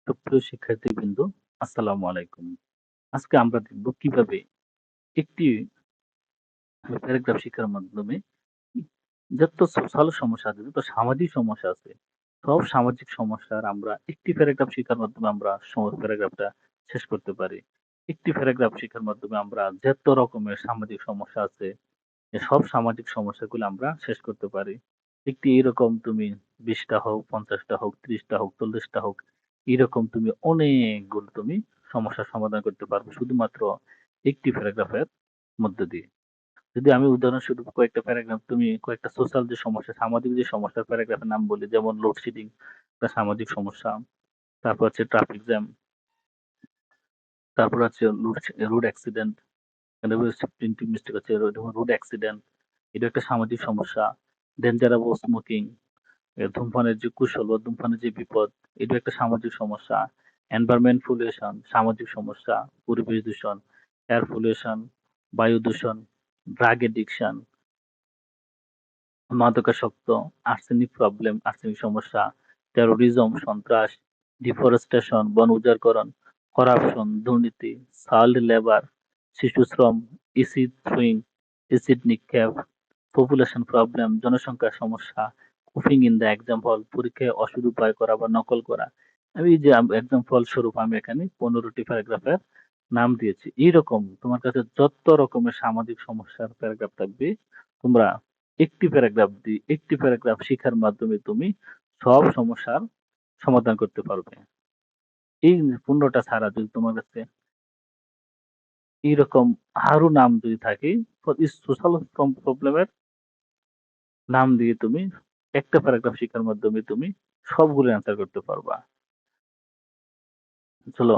সুপ্রিয় শিক্ষার্থীবৃন্দ, আসসালামু আলাইকুম। আজকে আমরা দেখব কিভাবে একটি প্যারাগ্রাফ শিক্ষার মাধ্যমে যত সোশ্যাল সমস্যা আছে, যত সামাজিক সমস্যা আছে, সব সামাজিক সমস্যার আমরা একটি প্যারাগ্রাফ শিক্ষার মাধ্যমে আমরা প্যারাগ্রাফটা শেষ করতে পারি। একটি প্যারাগ্রাফ শিক্ষার মাধ্যমে আমরা যত রকমের সামাজিক সমস্যা আছে, সব সামাজিক সমস্যাগুলো আমরা শেষ করতে পারি। একটি এরকম তুমি 20টা হোক, 50টা হোক, 30টা হোক, 40টা হোক, এরকম তুমি অনেকগুলো তুমি সমস্যার সমাধান করতে পারবে শুধুমাত্র একটি প্যারাগ্রাফের মধ্যে দিয়ে। যদি আমি উদাহরণস্বরূপ কয়েকটা প্যারাগ্রাফ তুমি কয়েকটা সোশ্যাল যে সমস্যা, সামাজিক যে সমস্যার প্যারাগ্রাফের নাম বলি, যেমন লোডশেডিং একটা সামাজিক সমস্যা, তারপর হচ্ছে ট্রাফিক জ্যাম, তারপর হচ্ছে রোড অ্যাক্সিডেন্ট, প্রিন্টিং মিস্টেক হচ্ছে রোড অ্যাক্সিডেন্ট, এটা একটা সামাজিক সমস্যা। ডেঞ্জারাবল স্মোকিং, ধূমপানের যে কুশল বা ধূমপানের যে বিপদ, এটা একটা সামাজিক সমস্যা। এনভায়রনমেন্ট পলিউশন সামাজিক সমস্যা, পরিবেশ দূষণ, এয়ার পলিউশন, বায়ু দূষণ, ড্রাগ এডিকশন, মাদকাসক্ত, আর্সেনিক প্রবলেম আর্সেনিক সমস্যা, টেরোরিজম সন্ত্রাস, ডিফরেস্টেশন বন উজাড়করণ, করাপশন দুর্নীতি, চাইল্ড লেবার শিশু শ্রম, এসিড থ্রোয়িং এসিড নিক্ষেপ, পপুলেশন প্রবলেম জনসংখ্যার সমস্যা, কুফিং ইন দ্য এক্সাম্পল পরীক্ষায় অসৎ উপায় করা বা নকল করা। আমি এই যে এক্সাম্পল স্বরূপ আমি এখানে 15টি প্যারাগ্রাফের নাম দিয়েছি। এইরকম তোমার কাছে যত রকমের সামাজিক সমস্যার প্যারাগ্রাফ থাকবে, তোমরা একটি প্যারাগ্রাফ শিখার মাধ্যমে তুমি সব সমস্যার সমাধান করতে পারবে। এই 15টা ছাড়া যদি তোমার কাছে এইরকম আরো নাম যদি থাকে, সোশ্যাল প্রবলেমের নাম দিয়ে তুমি একটা প্যারাগ্রাফ শিখার মাধ্যমে তুমি সবগুলো অ্যান্সার করতে পারবা। চলো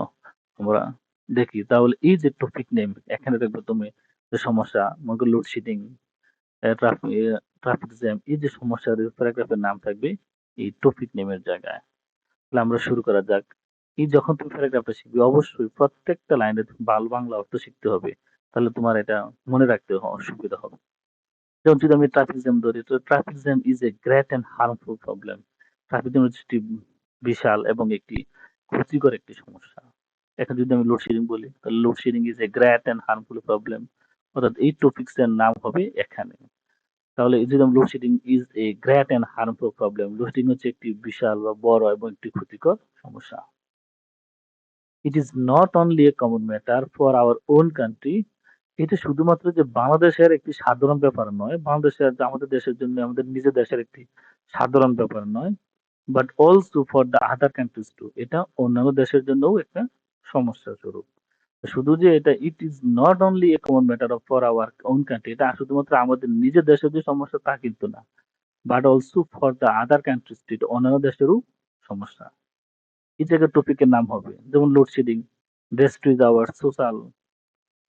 আমরা দেখি তাহলে এই যে টপিক নেম এখানে দেখবে তুমি যে সমস্যা মনে করো লোডশেডিং, ট্রাফিক জ্যাম, এই যে সমস্যার প্যারাগ্রাফের নাম থাকবে এই টপিক নেমের জায়গায়। তাহলে আমরা শুরু করা যাক। এই যখন তুমি প্যারাগ্রাফটা শিখবে অবশ্যই প্রত্যেকটা লাইনে বাংলা অর্থ শিখতে হবে, তাহলে তোমার এটা মনে রাখতে অসুবিধা হবে। যেমন যদি আমি ট্রাফিক জ্যাম ধরি, তো traffic jam is a great and harmful problem. Traffic jam হচ্ছে একটি বিশাল এবং একটি ক্ষতিকর একটি সমস্যা। এখন যদি আমি লোডশেডিং বলি, তাহলে load shedding is a great and harmful problem, অর্থাৎ এই টপিক্স এর নাম হবে এখানে। তাহলে এই যে load shedding is a great and harmful problem, load shedding হচ্ছে একটি বিশাল বা বড় এবং একটি ক্ষতিকর সমস্যা। It is not only a common matter for our own country, এটা শুধুমাত্র যে বাংলাদেশের একটি সাধারণ ব্যাপার নয়, বাংলাদেশের যে আমাদের দেশের জন্য আমাদের নিজের দেশের একটি সাধারণ ব্যাপার নয়, but also for the other countries too, এটা অন্যান্য দেশের জন্যও একটা সমস্যা স্বরূপ। শুধু যে এটা it is not only a common matter of for our own country, এটা শুধুমাত্র আমাদের নিজের দেশের যে সমস্যা তা কিন্তু না, but also for the other countries too, এটা অন্যান্য দেশেরও সমস্যা। এই জায়গার টপিকের নাম হবে যেমন load shedding destroys our social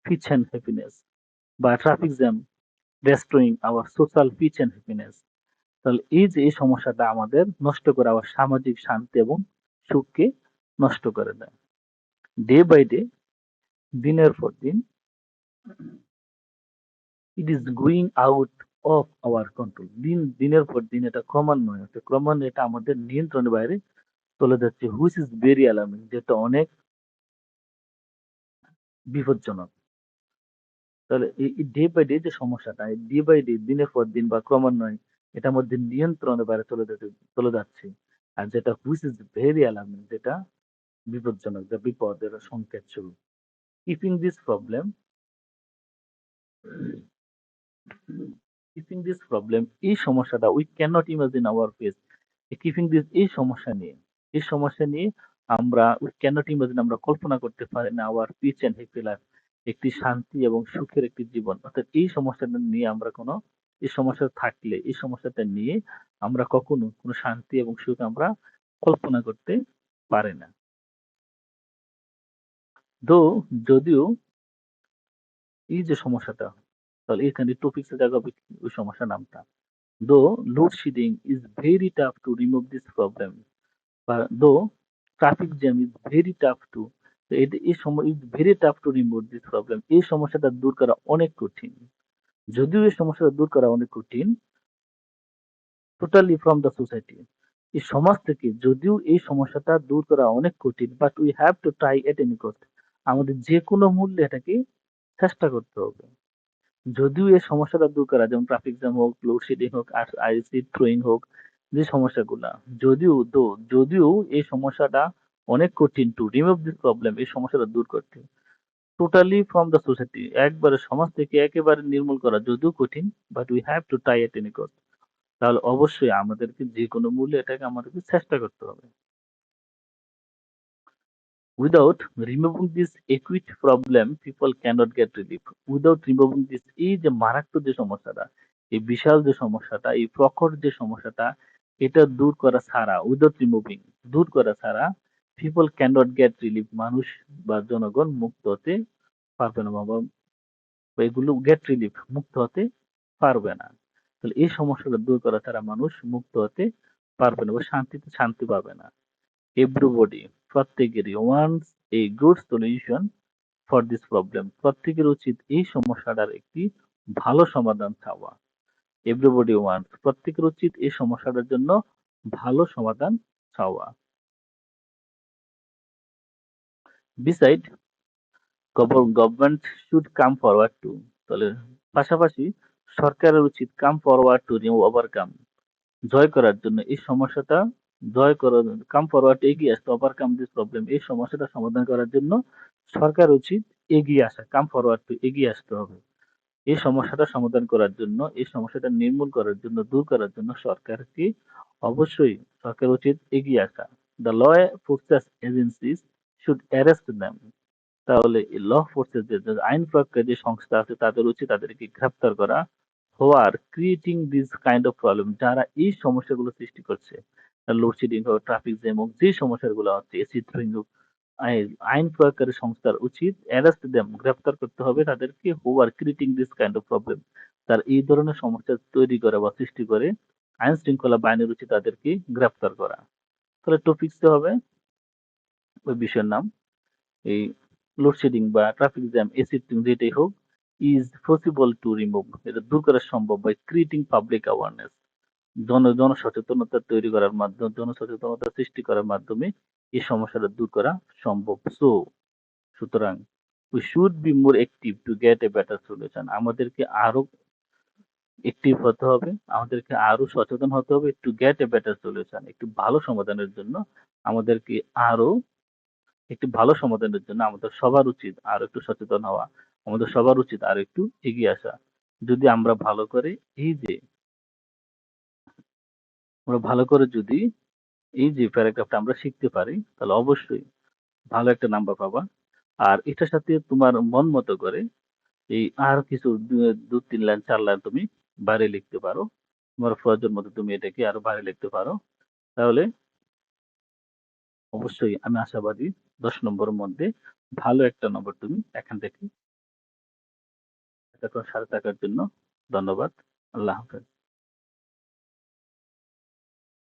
peace and happiness, বা traffic jam destroying our social peace and happiness. তাহলে এই যে এই সমস্যাটা আমাদের নষ্ট করে আবার সামাজিক শান্তি এবং সুখকে নষ্ট করে দেয়। ডে বাই ডে, দিনের পর দিন, it is going out of our control, দিনের পর দিন এটা ক্রমান্বয়ে এটা আমাদের নিয়ন্ত্রণের বাইরে চলে যাচ্ছে, হুইচ ইজ ভেরি অ্যালার্মিং, যেটা অনেক বিপজ্জনক। তাহলে এই ডে বাই ডে যে সমস্যাটা, ডে বাই ডে দিনের পর দিন বা ক্রমান্বয়ে এটার মধ্যে নিয়ন্ত্রণের বাইরে চলে যাচ্ছে। আর যেটা হুইচ ইজ ভেরি অ্যালার্মিং, যেটা বিপজ্জনক, যা বিপদের সংকেত শুরু। Keeping this problem keeping this problem, এই সমস্যাটা we can not imagine hour face. Keeping this এই সমস্যা নিয়ে আমরা উই ক্যান নট ইমাজিন, আমরা কল্পনা করতে পারি না our peace and happy life, একটি শান্তি এবং সুখের একটি জীবন। অর্থাৎ এই সমস্যাটা নিয়ে আমরা কোনো, এই সমস্যা থাকলে এই সমস্যাটা নিয়ে আমরা কখনো কোনো শান্তি এবং সুখ আমরা কল্পনা করতে পারি না। দো যদিও এই যে সমস্যাটা, তাহলে এখানে টপিক্স এর জায়গা হবে কি? ওই সমস্যার নামটা। দো load shedding is very tough to remove this problem, বা দো traffic jam is very tough to, এই সময় is very tough to remove this problem, এই সমস্যাটা দূর করা অনেক কঠিন। যদিও এই সমস্যাটা দূর করা অনেক কঠিন, টোটালি ফ্রম দ্য সোসাইটি, এই সমাজ থেকে যদিও এই সমস্যাটা দূর করা অনেক কঠিন, but we have to try at any cost. আমাদের যে কোনো মূল্যে এটাকে চেষ্টা করতে হবে। যদিও এই সমস্যাটা দূর করা, যেমন ট্রাফিক জ্যাম হোক, লোডশেডিং হোক, আর আইসি থ্রোয়িং হোক, যে সমস্যাগুলা, যদিও এই সমস্যাটা অনেক কঠিন, টু রিমুভ দিস প্রবলেম, এই সমস্যাটা দূর করতে টোটালি ফ্রম দ্য সোসাইটি, একবারে সমাজ থেকে একেবারে নির্মূল করা যদিও কঠিন, but we have to try at any cost. তাহলে অবশ্যই আমাদেরকে যে কোনো মূল্যে এটাকে আমাদেরকে চেষ্টা করতে হবে। Without removing this acute problem, people cannot get relief. Without removing this, এই যে মারাত্মক যে সমস্যাটা, এই বিশাল যে সমস্যাটা, এই প্রখর যে সমস্যাটা, এটা দূর করা ছাড়া, উইদাউট রিমুভিং, দূর করা ছাড়া, people cannot get relief, মানুষ বা জনগণ মুক্ত হতে পারবে না, বা এগুলো গেট রিলিফ, মুক্ত হতে পারবে না। তাহলে এই সমস্যাটা দূর করা ছাড়া মানুষ মুক্ত হতে পারবে না, বা শান্তিতে শান্তি পাবে না। এভরিবডি, প্রত্যেকেরই wants a good solution for this problem, প্রত্যেকের উচিত এই সমস্যাটার একটি ভালো সমাধান চাওয়া। এভরিবডি ওয়ান্টস, প্রত্যেকের উচিত এই সমস্যাটার জন্য ভালো সমাধান চাওয়া। Beside, government should come forward to, তাহলে পাশাপাশি সরকারের উচিত কাম ফরওয়ার্ড টু ওভারকাম, জয় করার জন্য এই সমস্যাটা, জয় করার, কাম ফরওয়ার্ড, এগিয়ে আসতে, ওভারকাম দিস প্রবলেম, এই সমস্যাটা সমাধান করার জন্য সরকার উচিত এগিয়ে আসা, কাম ফরওয়ার্ড টু, এগিয়ে আসতে হবে। এই সমস্যাটা সমাধান করার জন্য, এই সমস্যাটা নির্মূল করার জন্য, দূর করার জন্য সরকারকে অবশ্যই, সরকার উচিত এগিয়ে আসা। The law forces agencies should arrest them, তাহলে ল ফোর্সেস, যে আইন প্রয়োগকারী যে সংস্থা আছে, তাদের উচিত তাদেরকে গ্রেফতার করা। Who are creating this kind of problem, যারা এই সমস্যাগুলো সৃষ্টি করছে, লোডশেডিং হোক, ট্রাফিক জ্যাম হোক, যে সমস্যাগুলো হচ্ছে, এসি থ্রোয়িং হোক, আইন প্রয়োগকারী সংস্থার উচিত অ্যারেস্ট দেম, গ্রেফতার করতে হবে তাদেরকে, who are creating this kind of problem, তার এই ধরনের সমস্যা তৈরি করে বা সৃষ্টি করে, আইন শৃঙ্খলা বাহিনীর উচিত তাদেরকে গ্রেফতার করা। তাহলে টপিকস হবে ওই বিষয়ের নাম, এই লোডশেডিং বা ট্রাফিক জ্যাম, এসি যেটাই হোক, ইজ পসিবল টু রিমুভ, এটা দূর করা সম্ভব বাই ক্রিয়েটিং পাবলিক অ্যাওয়ারনেস, জনসচেতনতা তৈরি করার মাধ্যমে, জনসচেতনতা সৃষ্টি করার মাধ্যমে এই সমস্যাটা দূর করা সম্ভব। সুতরাং we should be more active to get a better solution, আমাদেরকে আরো অ্যাক্টিভ হতে হবে, আমাদেরকে আরো সচেতন হতে হবে, to get a better solution, একটু ভালো সমাধানের জন্য আমাদেরকে আরো, একটি ভালো সমাধানের জন্য আমাদের সবার উচিত আরো একটু সচেতন হওয়া, আমাদের সবার উচিত আরো একটু এগিয়ে আসা। যদি আমরা ভালো করে, এই যে আমরা ভালো করে যদি এই যে প্যারাগ্রাফটা আমরা শিখতে পারি, তাহলে অবশ্যই ভালো একটা নাম্বার পাবা। আর এটার সাথে তোমার মন মতো করে এই আর কিছু দু তিন লাইন, চার লাইন তুমি বাইরে লিখতে পারো, তোমার প্রয়োজন মতো তুমি এটাকে আরো বাইরে লিখতে পারো। তাহলে অবশ্যই আমি আশাবাদী 10 নম্বরের মধ্যে ভালো একটা নম্বর তুমি এখান থেকে সাথে থাকার জন্য ধন্যবাদ। আল্লাহ হাফেজ।